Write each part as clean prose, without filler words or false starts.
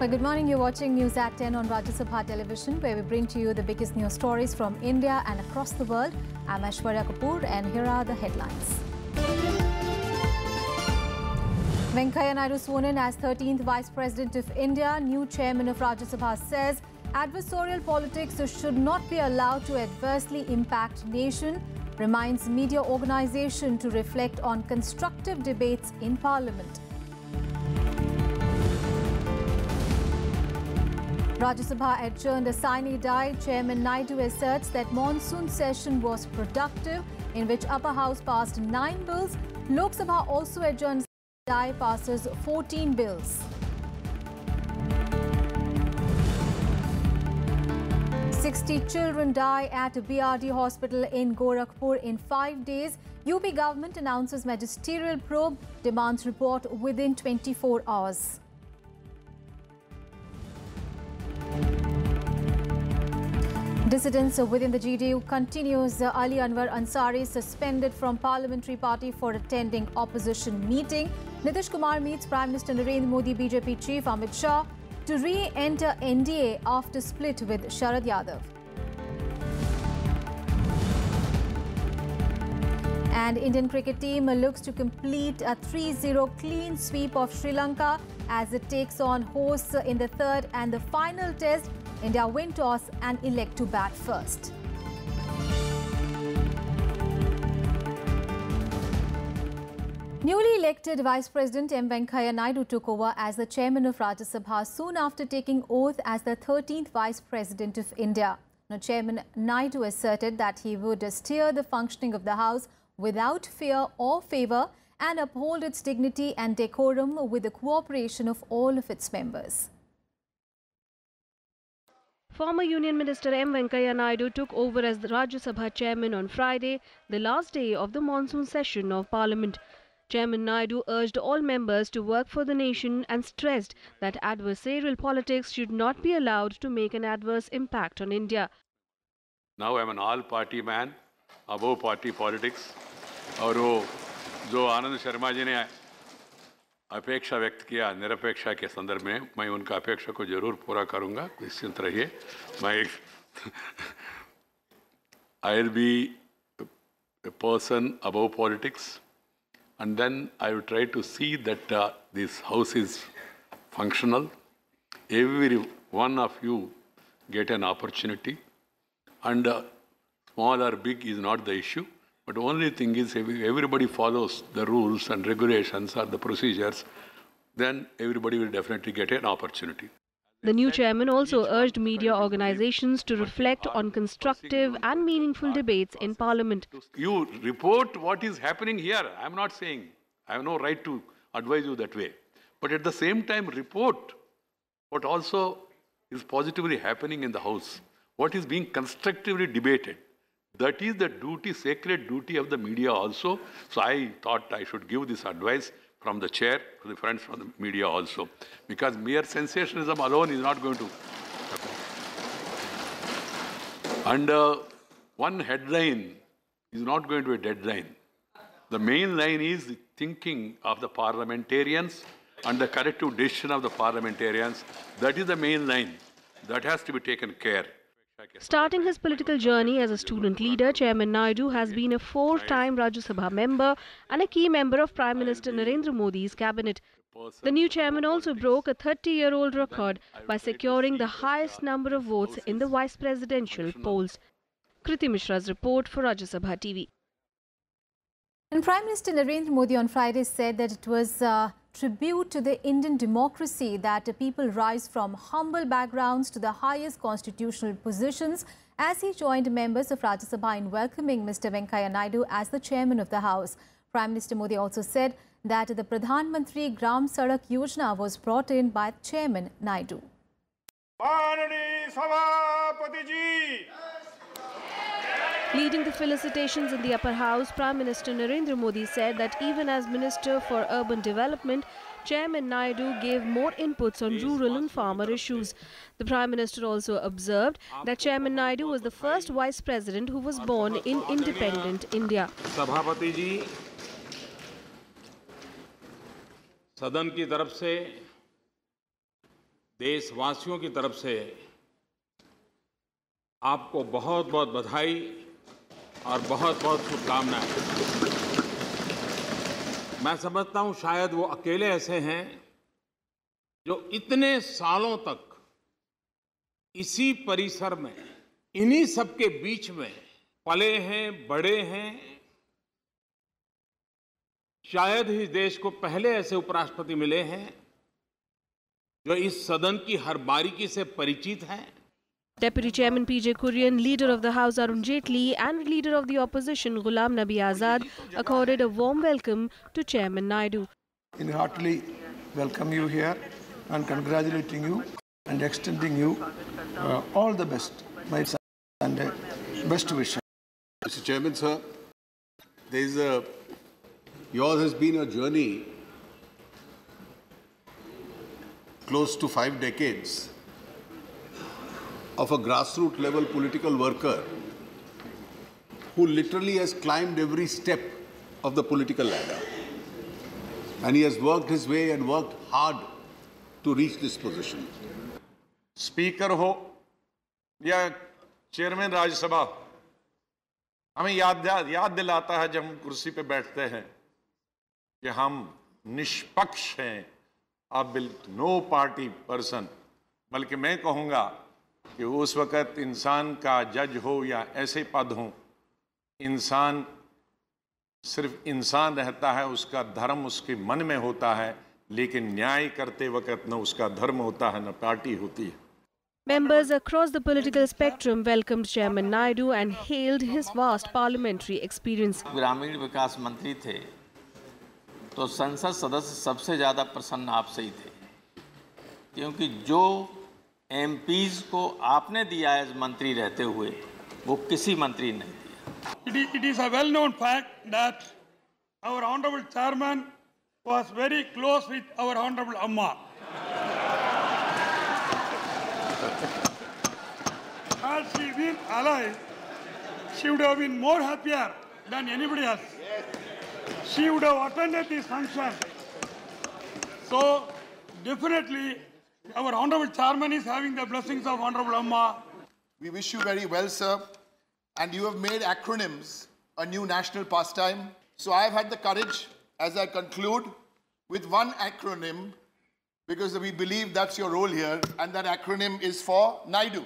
Well, good morning. You're watching News at 10 on Rajya Sabha Television, where we bring to you the biggest news stories from India and across the world. I'm Aishwarya Kapoor, and here are the headlines. Venkaiah Naidu sworn in as 13th Vice President of India. New chairman of Rajya Sabha says adversarial politics should not be allowed to adversely impact nation. Reminds media organisation to reflect on constructive debates in Parliament. Rajya Sabha adjourned a sine die. Chairman Naidu asserts that monsoon session was productive, in which upper house passed 9 bills. Lok Sabha also adjourned sine die, passes 14 bills. "60 children die at BRD hospital in Gorakhpur in 5 days. UP government announces magisterial probe, demands report within 24 hours. Dissidence within the GDU continues. Ali Anwar Ansari suspended from Parliamentary Party for attending opposition meeting. Nitish Kumar meets Prime Minister Narendra Modi, BJP Chief Amit Shah to re-enter NDA after split with Sharad Yadav. And Indian cricket team looks to complete a 3-0 clean sweep of Sri Lanka as it takes on hosts in the third and the final test. India win toss and elect to bat first. Newly elected Vice President M. Venkaiah Naidu took over as the chairman of Rajya Sabha soon after taking oath as the 13th Vice President of India. Now, Chairman Naidu asserted that he would steer the functioning of the House without fear or favour and uphold its dignity and decorum with the cooperation of all of its members. Former Union Minister M. Venkaiah Naidu took over as the Rajya Sabha chairman on Friday, the last day of the monsoon session of Parliament. Chairman Naidu urged all members to work for the nation and stressed that adversarial politics should not be allowed to make an adverse impact on India. Now I'm an all-party man, above party politics. और जो आनंद शर्मा जी ने अपेक्षा व्यक्त किया निरपेक्षा के संदर्भ में, मैं उनका अपेक्षा को जरूर पूरा करूंगा, निश्चिंत रहिए. I'll be a person above politics, and then I will try to see that this house is functional. Every one of you get an opportunity, and small or big is not the issue. But the only thing is, if everybody follows the rules and regulations or the procedures, then everybody will definitely get an opportunity. The new chairman also urged media organizations to reflect on constructive and meaningful debates in Parliament. You report what is happening here. I'm not saying, I have no right to advise you that way. But at the same time, report what also is positively happening in the House, what is being constructively debated. That is the duty, sacred duty of the media also. So I thought I should give this advice from the chair to the friends from the media also. Because mere sensationalism alone is not going to happen. And one headline is not going to be a deadline. The main line is the thinking of the parliamentarians and the corrective decision of the parliamentarians. That is the main line. That has to be taken care. Starting his political journey as a student leader, Chairman Naidu has been a 4-time Rajya Sabha member and a key member of Prime Minister Narendra Modi's cabinet. The new chairman also broke a 30-year-old record by securing the highest number of votes in the vice presidential polls. Kriti Mishra's report for Rajya Sabha TV. And Prime Minister Narendra Modi on Friday said that it was a tribute to the Indian democracy that people rise from humble backgrounds to the highest constitutional positions, as he joined members of Rajya Sabha in welcoming Mr. Venkaiah Naidu as the chairman of the House. Prime Minister Modi also said that the Pradhan Mantri Gram Sadak Yojana was brought in by Chairman Naidu. Leading the felicitations in the upper house, Prime Minister Narendra Modi said that even as Minister for Urban Development, Chairman Naidu gave more inputs on rural and farmer issues. The Prime Minister also observed that Chairman Naidu was the first Vice President who was born in independent India. सभापति जी, सदन की तरफ से देशवासियों की तरफ से आपको बहुत बहुत बधाई और बहुत बहुत शुभकामनाएं। मैं समझता हूं शायद वो अकेले ऐसे हैं जो इतने सालों तक इसी परिसर में, इन्हीं सबके बीच में पले हैं, बड़े हैं। शायद ही देश को पहले ऐसे उपराष्ट्रपति मिले हैं जो इस सदन की हर बारीकी से परिचित हैं। Deputy Chairman P.J. Kurian, Leader of the House Arun Jaitley and Leader of the Opposition Ghulam Nabi Azad accorded a warm welcome to Chairman Naidu. I heartily welcome you here and congratulating you and extending you all the best, my son, and best wishes. Mr. Chairman, sir, yours has been a journey close to 5 decades of a grassroots level political worker who literally has climbed every step of the political ladder. And he has worked his way and worked hard to reach this position. Speaker हो या chairman Rajya Sabha, हमें याद दिलाता है जब हम कुर्सी पे बैठते हैं कि हम निष्पक्ष हैं, अब नो पार्टी पर्सन। बल्कि मैं कहूँगा कि उस वक़्त इंसान का जज हो या ऐसे पद हो, इंसान सिर्फ इंसान रहता है, उसका धर्म उसके मन में होता है, लेकिन न्याय करते वक़्त न उसका धर्म होता है न पार्टी होती है। Members across the political spectrum welcomed Chairman Naidu and hailed his vast parliamentary experience. ग्रामीण विकास मंत्री थे तो संसद सदस्य सबसे ज़्यादा प्रसन्न आपसे ही थे, क्योंकि जो एमपीज को आपने दिया एज मंत्री रहते हुए वो किसी मंत्री ने नहीं दिया। It is a well-known fact that our honorable chairman was very close with our honorable Amma. Had she been alive, she would have been more happier than anybody else. She would have attended this function. So, definitely, our honorable chairman is having the blessings of honorable Amma. We wish you very well, sir. And you have made acronyms a new national pastime. So I have had the courage, as I conclude, with one acronym, because we believe that's your role here, and that acronym is for Naidu.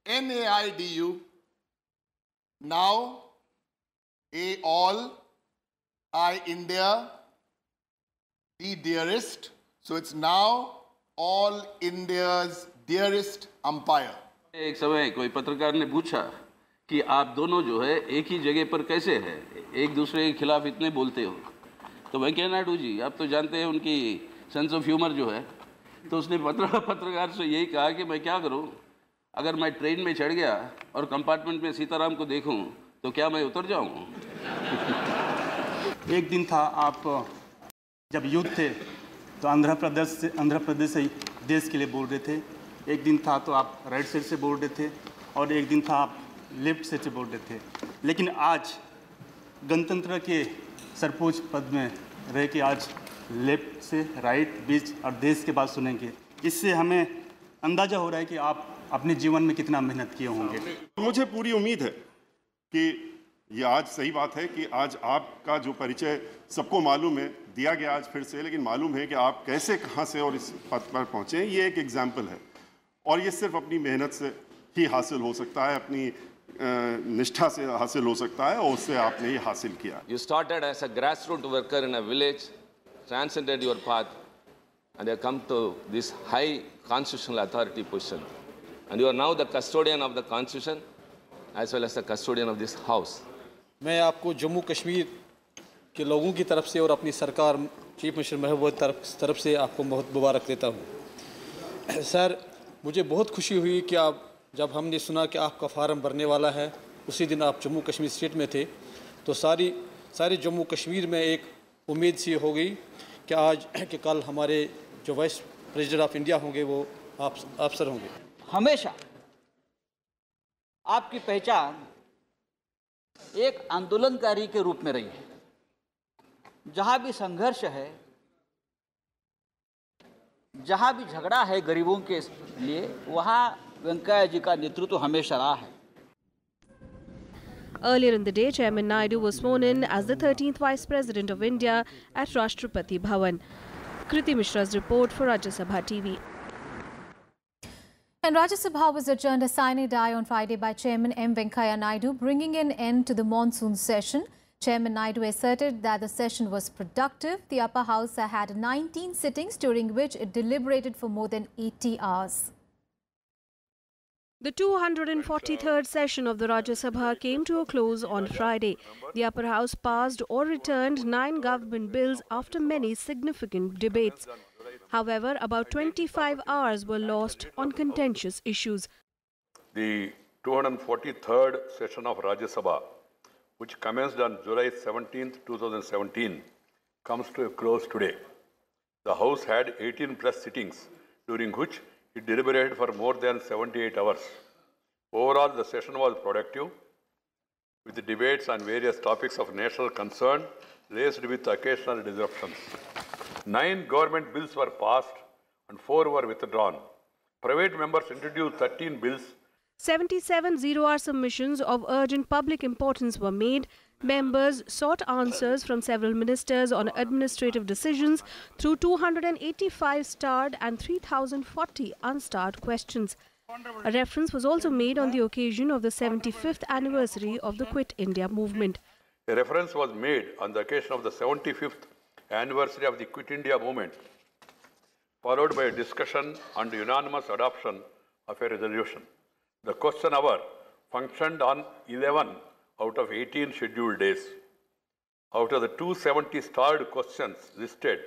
N-A-I-D-U. Now, A, all, I, India, D, dearest. So it's now all India's dearest umpire. एक समय कोई पत्रकार ने पूछा कि आप दोनों जो है एक ही जगह पर कैसे हैं, एक दूसरे के खिलाफ इतने बोलते हो। तो वेंकैया नायडू जी, आप तो जानते हैं उनकी सेंस ऑफ ह्यूमर जो है, तो उसने पत्रकार से यही कहा कि मैं क्या करूं, अगर मैं ट्रेन में चढ़ गया और कंपार्टमेंट में सीताराम को देखूं तो क्या मैं उतर जाऊं? एक दिन था, आप जब यूथ थे तो आंध्र प्रदेश से देश के लिए बोल रहे थे। एक दिन था तो आप राइट साइड से बोल रहे थे, और एक दिन था आप लेफ्ट साइड से बोल रहे थे। लेकिन आज गणतंत्र के सर्वोच्च पद में रह के आज लेफ्ट से राइट, बीच और देश के बात सुनेंगे। इससे हमें अंदाज़ा हो रहा है कि आप अपने जीवन में कितना मेहनत किए होंगे। मुझे पूरी उम्मीद है कि ये आज सही बात है कि आज आपका जो परिचय सबको मालूम है, दिया गया आज फिर से, लेकिन मालूम है कि आप कैसे, कहाँ से और इस पद पर पहुँचे। ये एक एग्जाम्पल है, और ये सिर्फ अपनी मेहनत से ही हासिल हो सकता है, अपनी निष्ठा से हासिल हो सकता है, और उससे आपने ये हासिल किया। You started as a grassroots worker in a village, transcended your path, and you have come to this high constitutional authority position. And you are now the custodian of the constitution as well as the custodian of this house. मैं आपको जम्मू कश्मीर के लोगों की तरफ से और अपनी सरकार चीफ मिनिस्टर महबूबा तरफ से आपको बहुत मुबारक देता हूँ। सर, मुझे बहुत खुशी हुई कि आप, जब हमने सुना कि आपका फार्म भरने वाला है, उसी दिन आप जम्मू कश्मीर स्टेट में थे, तो सारे जम्मू कश्मीर में एक उम्मीद सी हो गई कि आज कि कल हमारे जो वाइस प्रेसिडेंट ऑफ इंडिया होंगे वो आप अफसर होंगे। हमेशा आपकी पहचान एक आंदोलनकारी के रूप में रही है। जहाँ भी संघर्ष है, जहाँ भी झगड़ा है गरीबों के लिए, वहाँ वेंकैया जी का नेतृत्व हमेशा रहा है। Earlier in the day, Chairman Naidu was sworn in as the 13th Vice President of India at Rashtrapati Bhavan. Kriti Mishra's report for Rajya Sabha TV. And Rajya Sabha was adjourned a sine die on Friday by Chairman M. Venkaiah Naidu, bringing an end to the monsoon session. Chairman Naidu asserted that the session was productive. The upper house had 19 sittings, during which it deliberated for more than 80 hours. The 243rd session of the Rajya Sabha came to a close on Friday. The upper house passed or returned 9 government bills after many significant debates. However, about 25 hours were lost on contentious issues. The 243rd session of Rajya Sabha, which commenced on July 17, 2017, comes to a close today. The House had 18 plus sittings, during which it deliberated for more than 78 hours. Overall, the session was productive, with the debates on various topics of national concern, laced with occasional disruptions. 9 government bills were passed and 4 were withdrawn. Private members introduced 13 bills. 77 zero-hour submissions of urgent public importance were made. Members sought answers from several ministers on administrative decisions through 285 starred and 3,040 unstarred questions. A reference was also made on the occasion of the 75th anniversary of the Quit India movement. A reference was made on the occasion of the 75th anniversary of the Quit India movement, followed by a discussion and unanimous adoption of a resolution. The question hour functioned on 11 out of 18 scheduled days. Out of the 270 starred questions listed,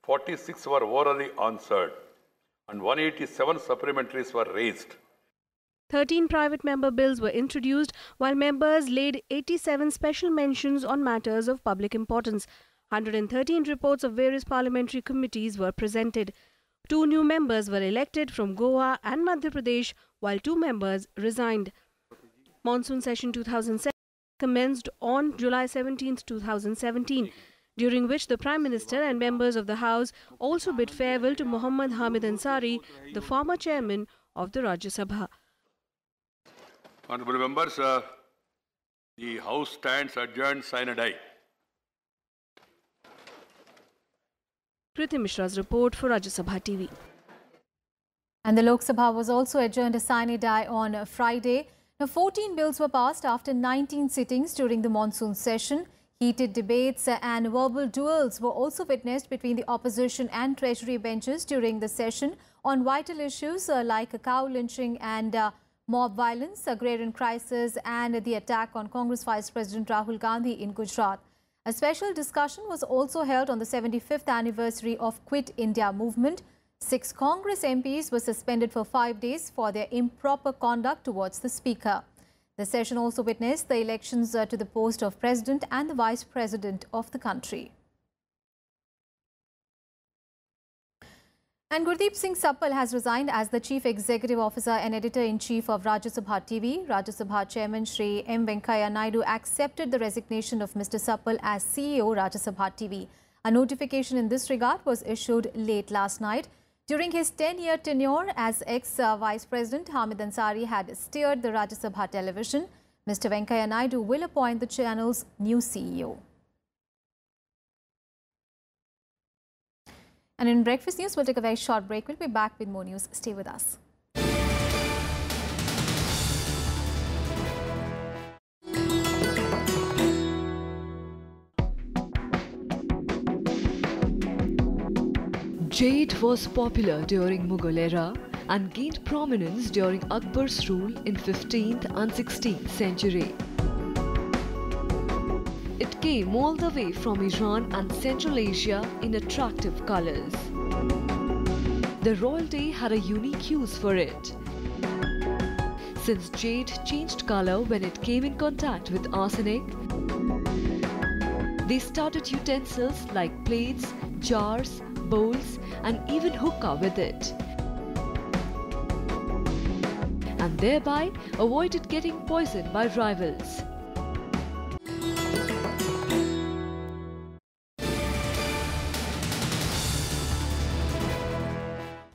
46 were orally answered and 187 supplementaries were raised. 13 private member bills were introduced, while members laid 87 special mentions on matters of public importance. 113 reports of various parliamentary committees were presented. 2 new members were elected from Goa and Madhya Pradesh, while 2 members resigned. Monsoon session 2007 commenced on July 17, 2017, during which the Prime Minister and members of the House also bid farewell to Muhammad Hamid Ansari, the former chairman of the Rajya Sabha. Honorable members, the House stands adjourned sine die. Kriti Mishra's report for Rajya Sabha TV. And the Lok Sabha was also adjourned a sine die on Friday. Now, 14 bills were passed after 19 sittings during the monsoon session. Heated debates and verbal duels were also witnessed between the opposition and treasury benches during the session on vital issues like cow lynching and mob violence, agrarian crisis and the attack on Congress Vice President Rahul Gandhi in Gujarat. A special discussion was also held on the 75th anniversary of Quit India movement. 6 Congress MPs were suspended for 5 days for their improper conduct towards the Speaker. The session also witnessed the elections to the post of President and the Vice President of the country. And Gurdeep Singh Sappal has resigned as the Chief Executive Officer and Editor-in-Chief of Rajya Sabha TV. Rajya Sabha Chairman Shri M. Venkaiah Naidu accepted the resignation of Mr. Sappal as CEO Rajya Sabha TV. A notification in this regard was issued late last night. During his 10-year tenure as ex-Vice President, Hamid Ansari had steered the Rajya Sabha television. Mr. Venkaiah Naidu will appoint the channel's new CEO. And in Breakfast News, we'll take a very short break. We'll be back with more news. Stay with us. Jade was popular during Mughal era and gained prominence during Akbar's rule in 15th and 16th century. It came all the way from Iran and Central Asia in attractive colors. The royalty had a unique use for it. Since jade changed color when it came in contact with arsenic, they started utensils like plates, jars, bowls and even hookah with it, and thereby avoided getting poisoned by rivals.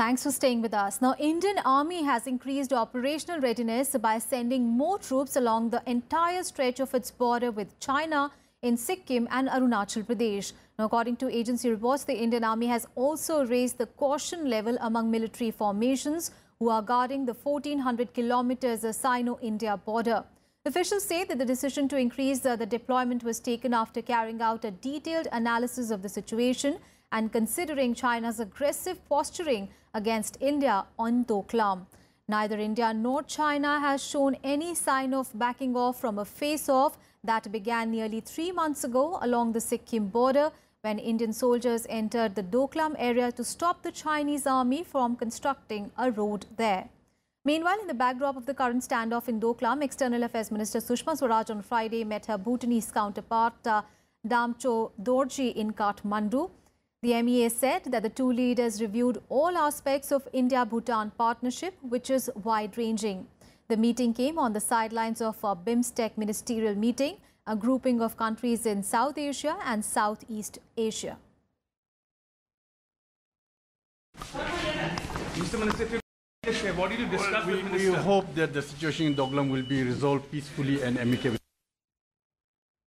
Thanks for staying with us. Now, Indian Army has increased operational readiness by sending more troops along the entire stretch of its border with China in Sikkim and Arunachal Pradesh. Now, according to agency reports, the Indian Army has also raised the caution level among military formations who are guarding the 1400 kilometers Sino-India border. Officials say that the decision to increase the deployment was taken after carrying out a detailed analysis of the situation and considering China's aggressive posturing against India on Doklam. Neither India nor China has shown any sign of backing off from a face-off that began nearly 3 months ago along the Sikkim border when Indian soldiers entered the Doklam area to stop the Chinese army from constructing a road there. Meanwhile, in the backdrop of the current standoff in Doklam, External Affairs Minister Sushma Swaraj on Friday met her Bhutanese counterpart Damcho Dorji in Kathmandu. The MEA said that the two leaders reviewed all aspects of India-Bhutan partnership, which is wide-ranging. The meeting came on the sidelines of a BIMSTEC ministerial meeting, a grouping of countries in South Asia and Southeast Asia. Mr. Minister, what did you discuss with Minister? We hope that the situation in Doklam will be resolved peacefully and amicably.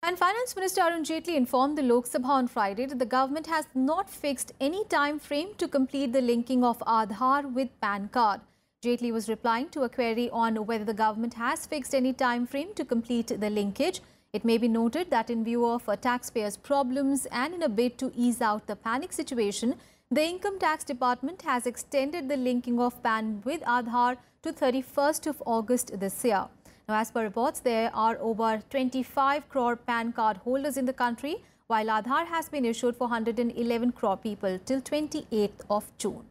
And Finance Minister Arun Jaitley informed the Lok Sabha on Friday that the government has not fixed any time frame to complete the linking of Aadhaar with PAN card. Jaitley was replying to a query on whether the government has fixed any time frame to complete the linkage. It may be noted that in view of taxpayers' problems and in a bid to ease out the panic situation, the Income Tax Department has extended the linking of PAN with Aadhaar to 31st of August this year. Now, as per reports, there are over 25 crore PAN card holders in the country, while Aadhaar has been issued for 111 crore people till 28th of June.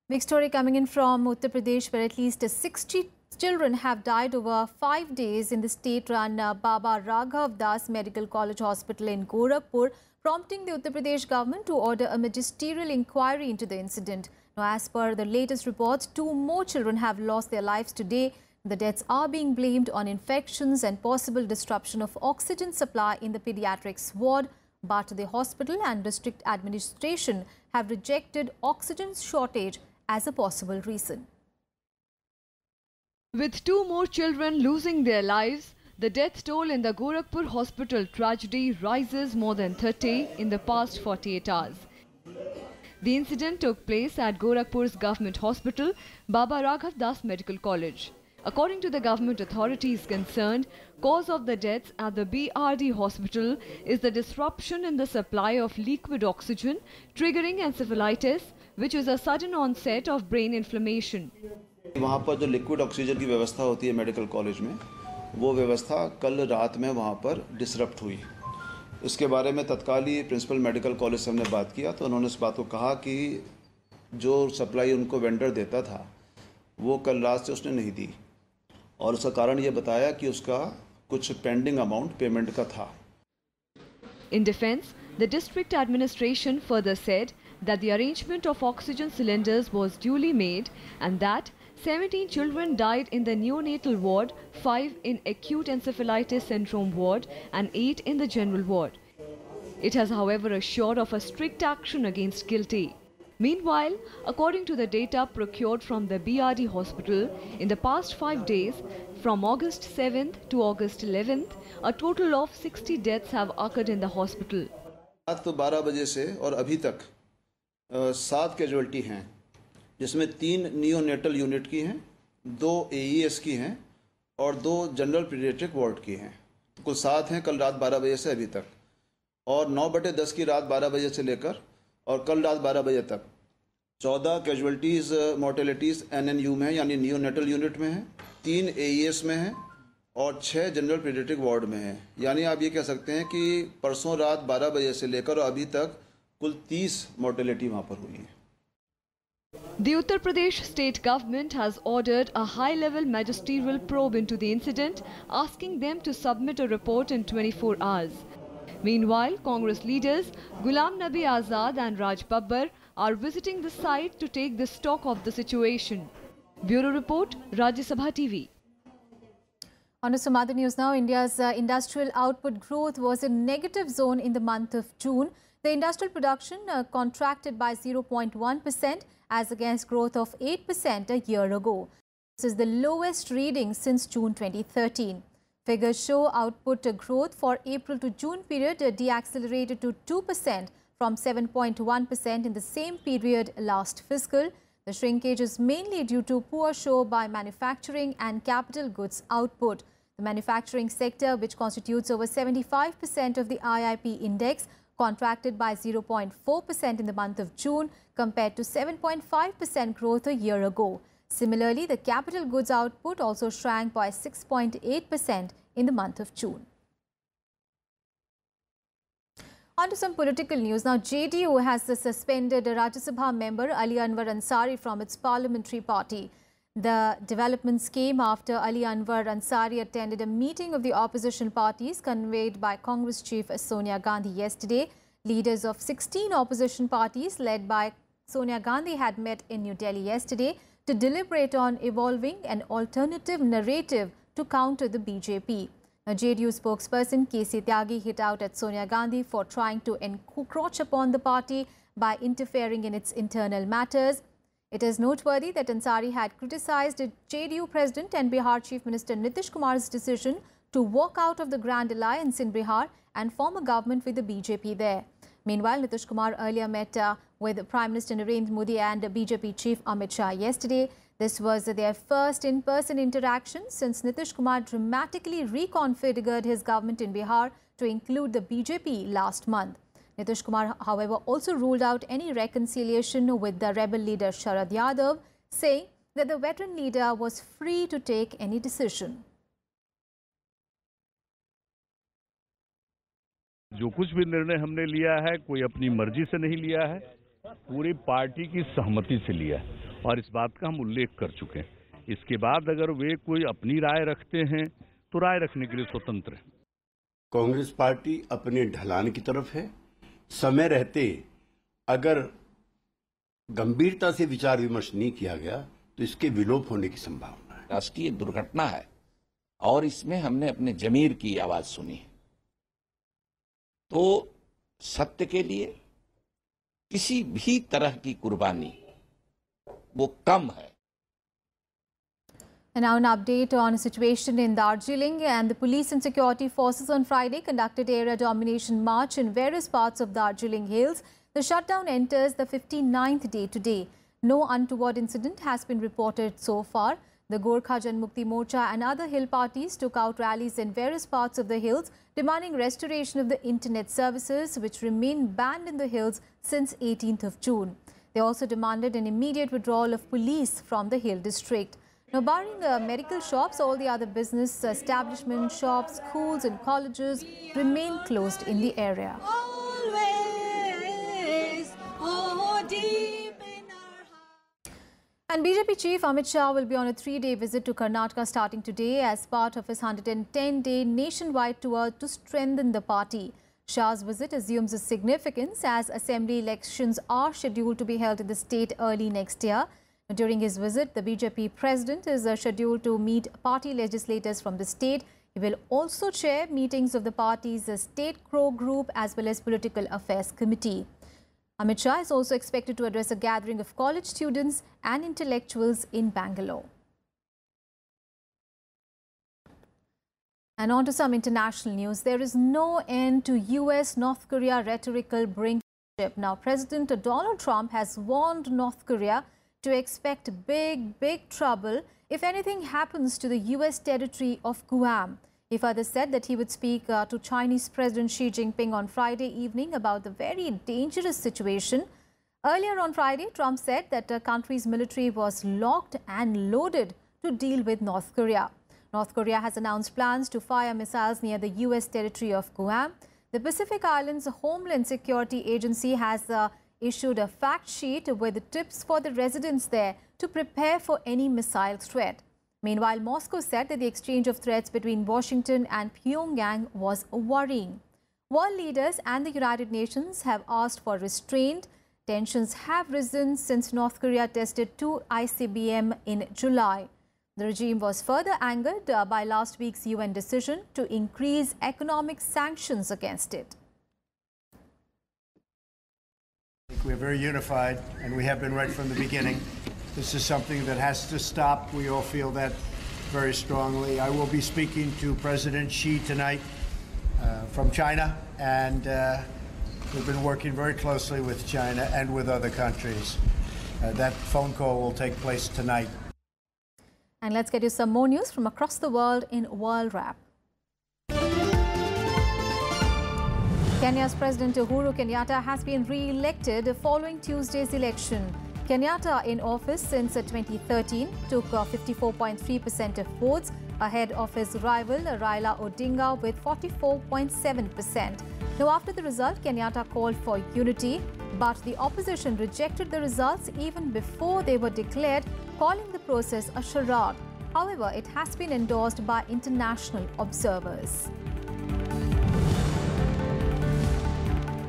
Big story coming in from Uttar Pradesh, where at least 60 children have died over 5 days in the state-run Baba Raghav Das Medical College Hospital in Gorakhpur, prompting the Uttar Pradesh government to order a magisterial inquiry into the incident. Now, as per the latest reports, 2 more children have lost their lives today. The deaths are being blamed on infections and possible disruption of oxygen supply in the pediatrics ward, but the hospital and district administration have rejected oxygen shortage as a possible reason. With 2 more children losing their lives, the death toll in the Gorakhpur hospital tragedy rises more than 30 in the past 48 hours. The incident took place at Gorakhpur's government hospital, Baba Raghav Das Medical College. According to the government authorities concerned, cause of the deaths at the BRD hospital is the disruption in the supply of liquid oxygen, triggering encephalitis, which is a sudden onset of brain inflammation. वहाँ पर जो liquid oxygen की व्यवस्था होती है medical college में, वो व्यवस्था कल रात में वहाँ पर डिसरप्ट हुई। इसके बारे में तत्काली प्रिंसिपल मेडिकल कॉलेज से हमने बात किया तो उन्होंने इस बात को कहा कि जो सप्लाई उनको वेंडर देता था वो कल रात से उसने नहीं दी और उसका कारण ये बताया कि उसका कुछ पेंडिंग अमाउंट पेमेंट का था। In defense, the district administration further said that the arrangement of oxygen cylinders was duly made and that 17 children died in the neonatal ward, 5 in acute encephalitis syndrome ward and 8 in the general ward. It has, however, assured of a strict action against guilty. Meanwhile, according to the data procured from the BRD hospital, in the past 5 days, from August 7th to August 11th, a total of 60 deaths have occurred in the hospital. रात 12 बजे से और अभी तक 7 casualty हैं, जिसमें 3 neonatal unit की हैं, 2 AES की हैं और 2 जनरल पीडियाट्रिक वार्ड की हैं। कुल 7 हैं कल रात 12 बजे से अभी तक और 9/10 की रात 12 बजे से लेकर और कल रात 12 बजे तक 14 कैजुअल्टीज़ मोर्टेलिटीज़ NNU में यानी नियोनेटल यूनिट में हैं, 3 AES में हैं और 6 जनरल पीडियाट्रिक वार्ड में हैं। यानी आप ये कह सकते हैं कि परसों रात 12 बजे से लेकर अभी तक कुल 30 मोर्टेलिटी वहाँ पर हुई है। The Uttar Pradesh state government has ordered a high-level magisterial probe into the incident, asking them to submit a report in 24 hours. Meanwhile, Congress leaders Ghulam Nabi Azad and Raj Babbar are visiting the site to take the stock of the situation. Bureau Report, Rajya Sabha TV. On to some other news now. India's industrial output growth was in negative zone in the month of June. The industrial production contracted by 0.1% as against growth of 8% a year ago. This is the lowest reading since June 2013. Figures show output growth for April to June period deaccelerated to 2% from 7.1% in the same period last fiscal. The shrinkage is mainly due to poor show by manufacturing and capital goods output. The manufacturing sector, which constitutes over 75% of the IIP index, contracted by 0.4% in the month of June compared to 7.5% growth a year ago. Similarly, the capital goods output also shrank by 6.8% in the month of June. On to some political news. Now, JDU has suspended Rajya Sabha member Ali Anwar Ansari from its parliamentary party. The developments came after Ali Anwar Ansari attended a meeting of the opposition parties convened by Congress chief Sonia Gandhi yesterday. Leaders of 16 opposition parties led by Sonia Gandhi had met in New Delhi yesterday to deliberate on evolving an alternative narrative to counter the BJP. A JDU spokesperson KC Tyagi hit out at Sonia Gandhi for trying to encroach upon the party by interfering in its internal matters. It is noteworthy that Ansari had criticized JDU President and Bihar Chief Minister Nitish Kumar's decision to walk out of the Grand Alliance in Bihar and form a government with the BJP there. Meanwhile, Nitish Kumar earlier met with Prime Minister Narendra Modi and BJP Chief Amit Shah yesterday. This was their first in-person interaction since Nitish Kumar dramatically reconfigured his government in Bihar to include the BJP last month. Nitish Kumar, however, also ruled out any reconciliation with the rebel leader Sharad Yadav, saying that the veteran leader was free to take any decision. जो कुछ भी निर्णय हमने लिया है कोई अपनी मर्जी से नहीं लिया है, पूरी पार्टी की सहमति से लिया है और इस बात का हम उल्लेख कर चुके हैं। इसके बाद अगर वे कोई अपनी राय रखते हैं तो राय रखने के लिए स्वतंत्र है। कांग्रेस पार्टी अपने ढलान की तरफ है। समय रहते अगर गंभीरता से विचार विमर्श नहीं किया गया तो इसके विलोप होने की संभावना है। राष्ट्रीय दुर्घटना है और इसमें हमने अपने जमीर की आवाज सुनी। तो सत्य के लिए किसी भी तरह की कुर्बानी वो कम है। And now an update on a situation in Darjeeling, and the police and security forces on Friday conducted area domination march in various parts of Darjeeling Hills. The shutdown enters the 59th day today. No untoward incident has been reported so far. The Gorkha Janmukti Morcha and other hill parties took out rallies in various parts of the hills, demanding restoration of the internet services, which remain banned in the hills since 18th of June. They also demanded an immediate withdrawal of police from the hill district. Now, barring medical shops, all the other business establishments, shops, schools and colleges remain closed in the area. And BJP Chief Amit Shah will be on a 3-day visit to Karnataka starting today as part of his 110-day nationwide tour to strengthen the party. Shah's visit assumes a significance as assembly elections are scheduled to be held in the state early next year. During his visit, the BJP president is scheduled to meet party legislators from the state. He will also chair meetings of the party's state core group as well as political affairs committee. Amit Shah is also expected to address a gathering of college students and intellectuals in Bangalore. And on to some international news. There is no end to US-North Korea rhetorical brinkmanship. Now, President Donald Trump has warned North Korea to expect big trouble if anything happens to the US territory of Guam. He further said that he would speak to Chinese President Xi Jinping on Friday evening about the very dangerous situation. Earlier on Friday, Trump said that the country's military was locked and loaded to deal with North Korea. North Korea has announced plans to fire missiles near the US territory of Guam. The Pacific Islands Homeland Security Agency has issued a fact sheet with tips for the residents there to prepare for any missile threat. Meanwhile, Moscow said that the exchange of threats between Washington and Pyongyang was worrying. World leaders and the United Nations have asked for restraint. Tensions have risen since North Korea tested 2 ICBM in July. The regime was further angered by last week's UN decision to increase economic sanctions against it. We're very unified, and we have been right from the beginning. This is something that has to stop. We all feel that very strongly. I will be speaking to President Xi tonight from China, and we've been working very closely with China and with other countries. That phone call will take place tonight. And let's get you some more news from across the world in World Wrap. Kenya's President Uhuru Kenyatta has been re-elected following Tuesday's election. Kenyatta, in office since 2013, took 54.3% of votes, ahead of his rival Raila Odinga with 44.7%. Now, after the result, Kenyatta called for unity, but the opposition rejected the results even before they were declared, calling the process a charade. However, it has been endorsed by international observers.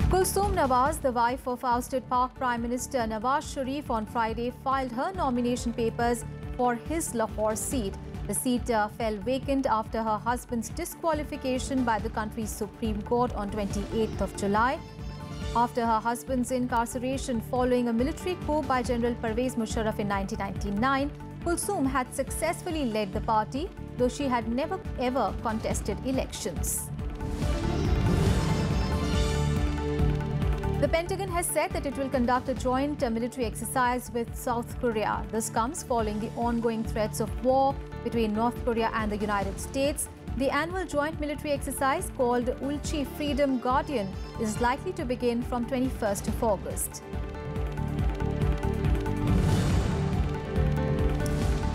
Kulsoom Nawaz, the wife of ousted Pak Prime Minister Nawaz Sharif, on Friday filed her nomination papers for his Lahore seat. The seat fell vacant after her husband's disqualification by the country's Supreme Court on 28th of July. After her husband's incarceration following a military coup by General Pervez Musharraf in 1999, Kulsoom had successfully led the party, though she had never ever contested elections. The Pentagon has said that it will conduct a joint military exercise with South Korea. This comes following the ongoing threats of war between North Korea and the United States. The annual joint military exercise, called Ulchi Freedom Guardian, is likely to begin from 21st of August.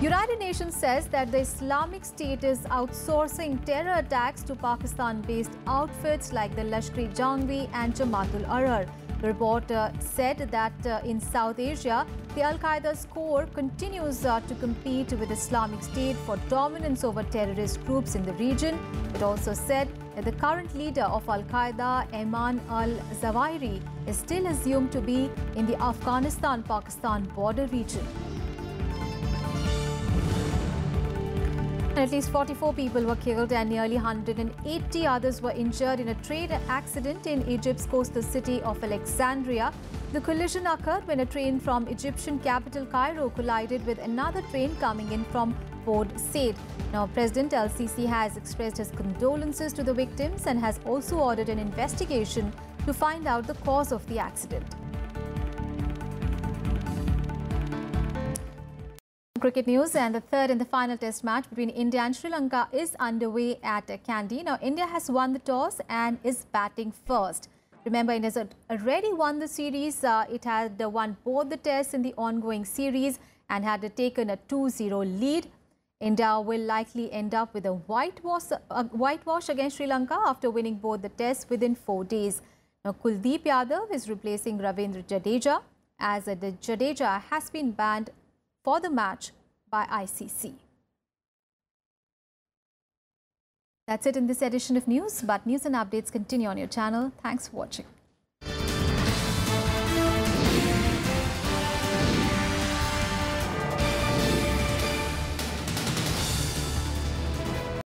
United Nations says that the Islamic State is outsourcing terror attacks to Pakistan-based outfits like the Lashkar-e-Jhangvi and Jamaat-ul-Ahrar. The report said that in South Asia, the Al-Qaeda's core continues to compete with Islamic State for dominance over terrorist groups in the region. It also said that the current leader of Al-Qaeda, Ayman al-Zawahiri, is still assumed to be in the Afghanistan-Pakistan border region. At least 44 people were killed and nearly 180 others were injured in a train accident in Egypt's coastal city of Alexandria. The collision occurred when a train from Egyptian capital Cairo collided with another train coming in from Port Said. Now, President El-Sisi has expressed his condolences to the victims and has also ordered an investigation to find out the cause of the accident. Cricket news, and the third and the final test match between India and Sri Lanka is underway at Kandy. Now, India has won the toss and is batting first. Remember, India has already won the series. It had won both the tests in the ongoing series and had taken a 2-0 lead. India will likely end up with a whitewash against Sri Lanka after winning both the tests within 4 days. Now, Kuldeep Yadav is replacing Ravindra Jadeja, as Jadeja has been banned for the match by ICC. That's it in this edition of news, but news and updates continue on your channel. Thanks for watching.